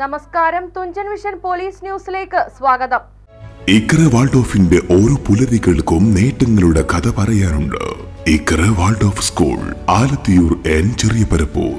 നമസ്കാരം, Thunchan vision police ന്യൂസിലേക്ക് സ്വാഗതം. ഇക്ര വാൾഡോഫിന്റെ ഓരോ പുലരികൾക്കും നേട്ടങ്ങളുടെ കഥ പറയാനുണ്ട്. ഇക്ര വാൾഡോഫ് സ്കൂൾ, ആലത്തിയൂർ ചെറിയ പരപ്പൂർ.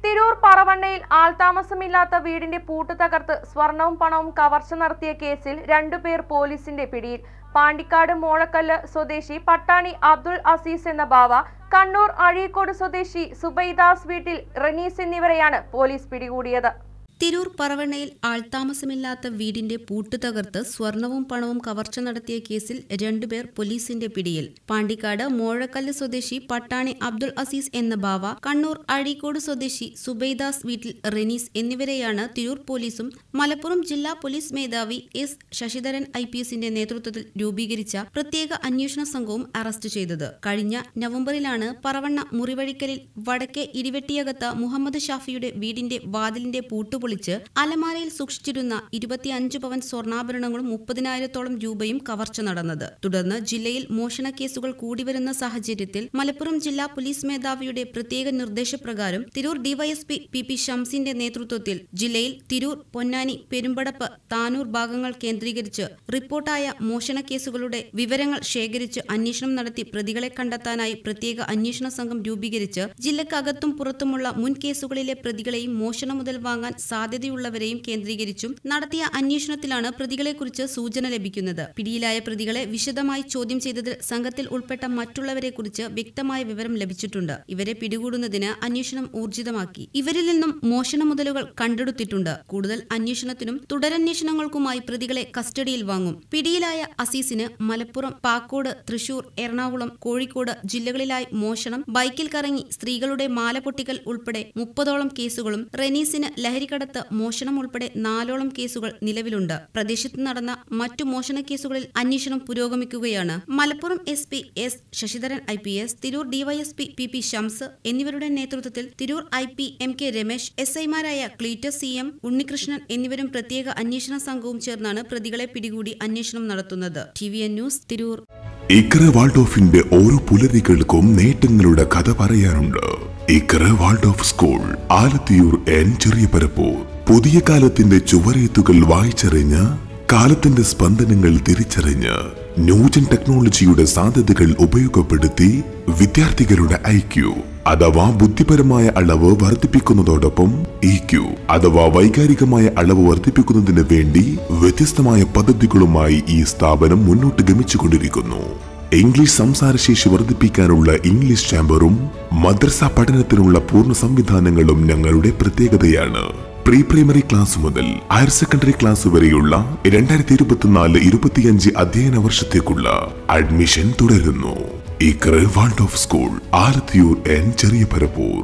തിരൂർ പറവണ്ണയിൽ ആൾതാമസമില്ലാത്ത വീടിന്റെ പൂട്ട് തകർത്ത് സ്വർണവും പണവും കവർച്ച നടത്തിയ കേസിൽ 2 പേർ പോലീസിന്റെ പിടിയിൽ. പാണ്ടിക്കാട് മോഴക്കല്ല് സ്വദേശി പട്ടാണി അബ്ദുൾ അസീസ് എന്ന ബാവ, കണ്ണൂർ അഴീക്കോട് സ്വദേശി സുബൈദാസ് വീട്ടിൽ റനീസ് എന്നിവരെയാണ് പോലീസ് പിടികൂടിയത്. തിരൂർ പറവണ്ണയിൽ ആൾതാമസമില്ലാത്ത വീടിന്റെ പൂട്ട് തകർത്ത് സ്വർണവും പണവും കവർച്ച നടത്തിയ കേസിൽ 2 പേർ പോലീസിന്റെ പിടിയിൽ. പാണ്ടിക്കാട് മോഴക്കല്ല് സ്വദേശി പട്ടാണി അബ്ദുൾ അസീസ് എന്ന ബാവ, കണ്ണൂർ അഴീക്കോട് സ്വദേശി സുബൈദാസ് വീട്ടിൽ റനീസ് എന്നിവരെയാണ് തിരൂർ പോലീസും മലപ്പുറം ജില്ലാ പോലീസ് മേധാവി എസ് ശശിധരൻ IPSന്റെ നേതൃത്വത്തിൽ രൂപീകരിച്ച പ്രത്യേക അന്വേഷണ സംഘവും അറസ്റ്റ് ചെയ്തത്. കഴിഞ്ഞ നവംബറിലാണ് പറവണ്ണ മുറിവഴിക്കലിൽ വടക്കേ ഇരിവെട്ടിയകത്ത മുഹമ്മദ് ഷാഫിയുടെ വീടിന്റെ വാതിലിന്റെ പൂട്ട് പൊളിച്ച് അലമാരയിൽ സൂക്ഷിച്ചിരുന്ന 25 പവൻ സ്വർണ്ണാഭരണങ്ങളും 30,000-ഓളം രൂപയും കവർച്ച നടന്നത്. തുടർന്ന് ജില്ലയിൽ മോഷണ കേസുകൾ കൂടിവരുന്ന സാഹചര്യത്തിൽ മലപ്പുറം ജില്ലാ പോലീസ് മേധാവിയുടെ പ്രത്യേക നിർദ്ദേശപ്രകാരം തിരൂർ DYSP PP ഷംസിന്റെ നേതൃത്വത്തിൽ ജില്ലയിൽ തിരൂർ, പൊന്നാനി, പെരുമ്പടപ്പ്, താനൂർ ഭാഗങ്ങൾ കേന്ദ്രീകരിച്ച് റിപ്പോർട്ടായ മോഷണ കേസുകളുടെ വിവരങ്ങൾ ശേഖരിച്ച് അന്വേഷണം നടത്തി പ്രതികളെ കണ്ടെത്താനായി പ്രത്യേക അന്വേഷണ സംഘം രൂപീകരിച്ച് ജില്ലക്കകത്തും പുറത്തുമുള്ള മുൻ കേസുകളിലെ പ്രതികളെയും മോഷണം മുതൽ വാങ്ങാൻ സാധ്യതയുള്ളവരെയും കേന്ദ്രീകരിച്ചും നടത്തിയ അന്വേഷണത്തിലാണ് പ്രതികളെക്കുറിച്ച് സൂചന ലഭിക്കുന്നത്. പിടിയിലായ പ്രതികളെ വിശദമായി ചോദ്യം ചെയ്തതിൽ സംഘത്തിൽ ഉൾപ്പെട്ട മറ്റുള്ളവരെക്കുറിച്ച് വ്യക്തമായ വിവരം ലഭിച്ചിട്ടുണ്ട്. ഇവരെ പിടികൂടുന്നതിന് അന്വേഷണം ഊർജിതമാക്കി. ഇവരിൽ നിന്നും മോഷണ മുതലുകൾ കണ്ടെടുത്തിട്ടുണ്ട്. കൂടുതൽ അന്വേഷണത്തിനും തുടരന്വേഷണങ്ങൾക്കുമായി പ്രതികളെ കസ്റ്റഡിയിൽ വാങ്ങും. പിടിയിലായ അസീസിന് മലപ്പുറം, പാക്കോട്, തൃശൂർ, എറണാകുളം, കോഴിക്കോട് ജില്ലകളിലായി മോഷണം, ബൈക്കിൽ കറങ്ങി സ്ത്രീകളുടെ മാല പൊട്ടിക്കൽ ഉൾപ്പെടെ 30ഓളം കേസുകളും, റനീസിന് ലഹരിക്കടത്ത്, മോഷണം ഉൾപ്പെടെ 4ഓളം കേസുകൾ നിലവിലുണ്ട്. പ്രദേശത്ത് നടന്ന മറ്റു മോഷണ കേസുകളിൽ അന്വേഷണം പുരോഗമിക്കുകയാണ്. Malappuram SP S Sasidharan IPS, Tirur DYSP PP Shams എന്നിവരുടെ നേതൃത്വത്തിൽ തിരൂർ IP MK രമേശ്, SIമാരായ ക്ലീറ്റസ് CM, ഉണ്ണികൃഷ്ണൻ എന്നിവരും പ്രത്യേക അന്വേഷണ സംഘവും ചേർന്നാണ് പ്രതികളെ പിടികൂടി അന്വേഷണം നടത്തുന്നത്. TVN news, Tirur. ഇക്ര വാൾഡോഫിന്റെ ഓരോ പുലരികൾക്കും നേട്ടങ്ങളുടെ കഥ പറയാനുണ്ട്. ഇക്ര വാൾഡോഫ് സ്കൂൾ, ആലത്തിയൂർ ചെറിയ പരപ്പൂർ. പുതിയ കാലത്തിന്റെ ചുവരെഴുത്തുകൾ വായിച്ചറിഞ്ഞ് കാലത്തിന്റെ സ്പന്ദനങ്ങൾ തിരിച്ചറിഞ്ഞ് ന്യൂജൻ ടെക്നോളജിയുടെ സാധ്യതകൾ ഉപയോഗപ്പെടുത്തി വിദ്യാർത്ഥികളുടെ IQ അഥവാ ബുദ്ധിപരമായ അളവ് വർദ്ധിപ്പിക്കുന്നതോടൊപ്പം EQ അഥവാ വൈകാരികമായ അളവ് വർദ്ധിപ്പിക്കുന്നതിന് വേണ്ടി വ്യത്യസ്തമായ പദ്ധതികളുമായി ഈ സ്ഥാപനം മുന്നോട്ട് ഗമിച്ചുകൊണ്ടിരിക്കുന്നു. ഇംഗ്ലീഷ് സംസാരശേഷി വർദ്ധിപ്പിക്കാനുള്ള ഇംഗ്ലീഷ് ചാമ്പറും മദ്രസ പഠനത്തിനുള്ള പൂർണ്ണ സംവിധാനങ്ങളും ഞങ്ങളുടെ പ്രത്യേകതയാണ്. പ്രീ പ്രൈമറി ക്ലാസ് മുതൽ ഹയർ സെക്കൻഡറി ക്ലാസ് വരെയുള്ള 2024-25 അധ്യയന വർഷത്തേക്കുള്ള അഡ്മിഷൻ തുടരുന്നു. ഇക്ര വാൾഡോഫ് സ്കൂൾ, ആലത്തിയൂർ ചെറിയ പരപ്പൂർ.